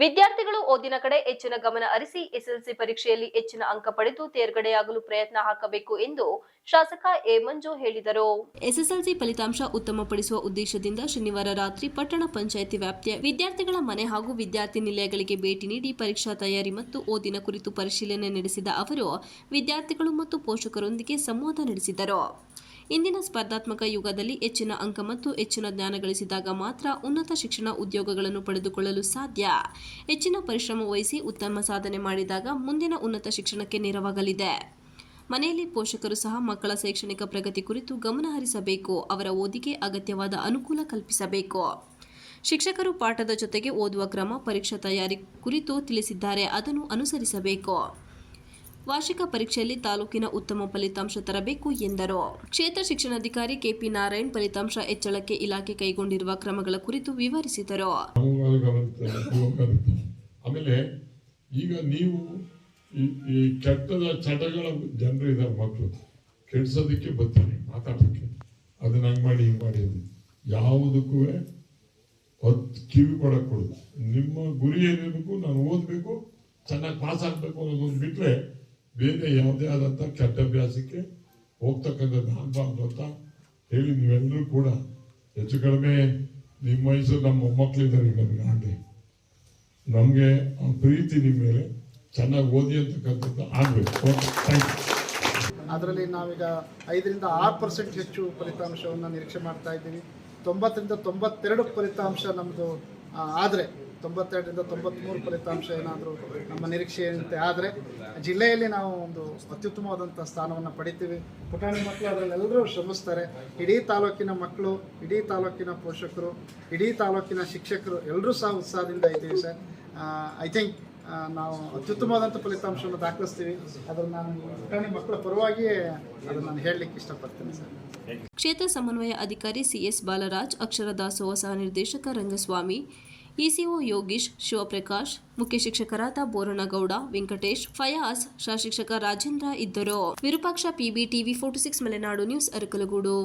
ವಿದ್ಯಾರ್ಥಿಗಳು ಓದಿನ ಕಡೆ ಹೆಚ್ಚಿನ ಗಮನ ಹರಿಸಿ ಎಸ್ಎಸ್ಎಲ್ಸಿ ಪರೀಕ್ಷೆಯಲ್ಲಿ ಹೆಚ್ಚಿನ ಅಂಕ ಪಡೆದು ತೇರ್ಗಡೆಯಾಗಲು ಪ್ರಯತ್ನ ಹಾಕಬೇಕು ಎಂದು ಶಾಸಕ ಎ ಮಂಜು ಹೇಳಿದರು. ಎಸ್ಎಸ್ಎಲ್ಸಿ ಫಲಿತಾಂಶ ಉತ್ತಮಪಡಿಸುವ ಉದ್ದೇಶದಿಂದ ಶನಿವಾರ ರಾತ್ರಿ ಪಟ್ಟಣ ಪಂಚಾಯಿತಿ ವ್ಯಾಪ್ತಿಯ ವಿದ್ಯಾರ್ಥಿಗಳ ಮನೆ ಹಾಗೂ ವಿದ್ಯಾರ್ಥಿ ನಿಲಯಗಳಿಗೆ ಭೇಟಿ ನೀಡಿ ಪರೀಕ್ಷಾ ತಯಾರಿ ಮತ್ತು ಓದಿನ ಕುರಿತು ಪರಿಶೀಲನೆ ನಡೆಸಿದ ಅವರು ವಿದ್ಯಾರ್ಥಿಗಳು ಮತ್ತು ಪೋಷಕರೊಂದಿಗೆ ಸಂವಾದ ನಡೆಸಿದರು. ಇಂದಿನ ಸ್ಪರ್ಧಾತ್ಮಕ ಯುಗದಲ್ಲಿ ಹೆಚ್ಚಿನ ಅಂಕ ಮತ್ತು ಹೆಚ್ಚಿನ ಜ್ಞಾನ ಗಳಿಸಿದಾಗ ಮಾತ್ರ ಉನ್ನತ ಶಿಕ್ಷಣ ಉದ್ಯೋಗಗಳನ್ನು ಪಡೆದುಕೊಳ್ಳಲು ಸಾಧ್ಯ. ಹೆಚ್ಚಿನ ಪರಿಶ್ರಮ ವಹಿಸಿ ಉತ್ತಮ ಸಾಧನೆ ಮಾಡಿದಾಗ ಮುಂದಿನ ಉನ್ನತ ಶಿಕ್ಷಣಕ್ಕೆ ನೆರವಾಗಲಿದೆ. ಮನೆಯಲ್ಲಿ ಪೋಷಕರು ಸಹ ಮಕ್ಕಳ ಶೈಕ್ಷಣಿಕ ಪ್ರಗತಿ ಕುರಿತು ಗಮನ ಹರಿಸಬೇಕು. ಅವರ ಓದಿಗೆ ಅಗತ್ಯವಾದ ಅನುಕೂಲ ಕಲ್ಪಿಸಬೇಕು. ಶಿಕ್ಷಕರು ಪಾಠದ ಜೊತೆಗೆ ಓದುವ ಕ್ರಮ, ಪರೀಕ್ಷಾ ತಯಾರಿ ಕುರಿತು ತಿಳಿಸಿದ್ದಾರೆ, ಅದನ್ನು ಅನುಸರಿಸಬೇಕು. ವಾರ್ಷಿಕ ಪರೀಕ್ಷೆಯಲ್ಲಿ ತಾಲೂಕಿನ ಉತ್ತಮ ಫಲಿತಾಂಶ ತರಬೇಕು ಎಂದರು. ಕ್ಷೇತ್ರ ಶಿಕ್ಷಣಾಧಿಕಾರಿ ಕೆಪಿ ನಾರಾಯಣ್ ಫಲಿತಾಂಶ ಹೆಚ್ಚಳಕ್ಕೆ ಇಲಾಖೆ ಕೈಗೊಂಡಿರುವ ಕ್ರಮಗಳ ಕುರಿತು ವಿವರಿಸಿದರು. ಆಮೇಲೆ ಈಗ ನೀವು ಈ ಕೆಟ್ಟದ ಚಟಗಳ ಜನರು ಇದ್ದಾರೆ, ಮಕ್ಕಳು ಕೆಡ್ಸೋದಕ್ಕೆ ಬರ್ತಾರೆ ಮಾತಾಡೋಕ್ಕೆ, ಅದನ್ನ ಹಂಗ್ ಮಾಡಿ ಹಿಂಗ್ ಮಾಡಿ ಯಾವುದಕ್ಕೂ ಕಿವಿ ಕೊಡಕ್ ಕೊಡುದು. ನಿಮ್ಮ ಗುರಿ ಏನಿರಬೇಕು, ನಾನು ಓದ್ಬೇಕು, ಚೆನ್ನಾಗಿ ಪಾಸ್ ಆಗ್ಬೇಕು ಅನ್ನೋದೊಂದು ಬಿಟ್ರೆ ಬೇರೆ ಯಾವುದೇ ಆದಂತ ಕೆಟ್ಟ ಅಭ್ಯಾಸಕ್ಕೆ ಹೋಗ್ತಕ್ಕಂಥದ್ದು ಆಗಬಾರ್ದು ಅಂತ ಹೇಳಿ ನೀವೆಲ್ಲರೂ ಕೂಡ ಹೆಚ್ಚು ಕಡಿಮೆ ನಿಮ್ಮ ವಯಸ್ಸು ನಮ್ಮ ಮೊಮ್ಮಕ್ಕಳಿದ್ದಾರೆ. ಈಗ ನಮ್ಗೆ ನಮ್ಗೆ ಆ ಪ್ರೀತಿ ನಿಮ್ಮ ಮೇಲೆ ಚೆನ್ನಾಗಿ ಓದಿ ಅಂತಕ್ಕಂಥದ್ದು ಆಗ್ಬೇಕು. ಅದರಲ್ಲಿ ನಾವೀಗ 5ರಿಂದ 6% ಹೆಚ್ಚು ಫಲಿತಾಂಶವನ್ನು ನಿರೀಕ್ಷೆ ಮಾಡ್ತಾ ಇದ್ದೀವಿ. 90ರಿಂದ 92 ಫಲಿತಾಂಶ ನಮ್ಮದು ಆದರೆ 92ರಿಂದ 93 ಫಲಿತಾಂಶ ಏನಾದರೂ ನಮ್ಮ ನಿರೀಕ್ಷೆಯಂತೆ ಆದರೆ ಜಿಲ್ಲೆಯಲ್ಲಿ ನಾವು ಒಂದು ಅತ್ಯುತ್ತಮವಾದಂಥ ಸ್ಥಾನವನ್ನು ಪಡಿತೀವಿ. ಪುಟಾಣಿ ಮಕ್ಕಳು ಅದರಲ್ಲೆಲ್ಲರೂ ಶ್ರಮಿಸ್ತಾರೆ. ಇಡೀ ತಾಲೂಕಿನ ಮಕ್ಕಳು, ಇಡೀ ತಾಲೂಕಿನ ಪೋಷಕರು, ಇಡೀ ತಾಲೂಕಿನ ಶಿಕ್ಷಕರು ಎಲ್ಲರೂ ಸಹ ಉತ್ಸಾಹದಿಂದ ಇದ್ದೀವಿ ಸರ್. ಐ ಥಿಂಕ್ ನಾವು ಅತ್ಯುತ್ತಮವಾದಂಥ ಫಲಿತಾಂಶವನ್ನು ದಾಖಲಿಸ್ತೀವಿ. ಅದನ್ನು ನಾನು ಪುಟಾಣಿ ಮಕ್ಕಳ ಪರವಾಗಿಯೇ ಅದನ್ನು ನಾನು ಹೇಳಲಿಕ್ಕೆ ಇಷ್ಟಪಡ್ತೀನಿ ಸರ್. ಕ್ಷೇತ್ರ ಸಮನ್ವಯ ಅಧಿಕಾರಿ ಸಿಎಸ್ ಬಾಲರಾಜ್, ಅಕ್ಷರ ದಾಸೋಹ ಸಹ ನಿರ್ದೇಶಕ ರಂಗಸ್ವಾಮಿ, ಇಸಿಒ ಯೋಗೀಶ್, ಶಿವಪ್ರಕಾಶ್, ಮುಖ್ಯ ಶಿಕ್ಷಕರಾದ ಬೋರನಗೌಡ, ವೆಂಕಟೇಶ್, ಫಯಾಜ್, ಸಹ ಶಿಕ್ಷಕ ರಾಜೇಂದ್ರ ಇದ್ದರು. Virupaksha, PB TV 46 Malenadu news, Arakalagudu.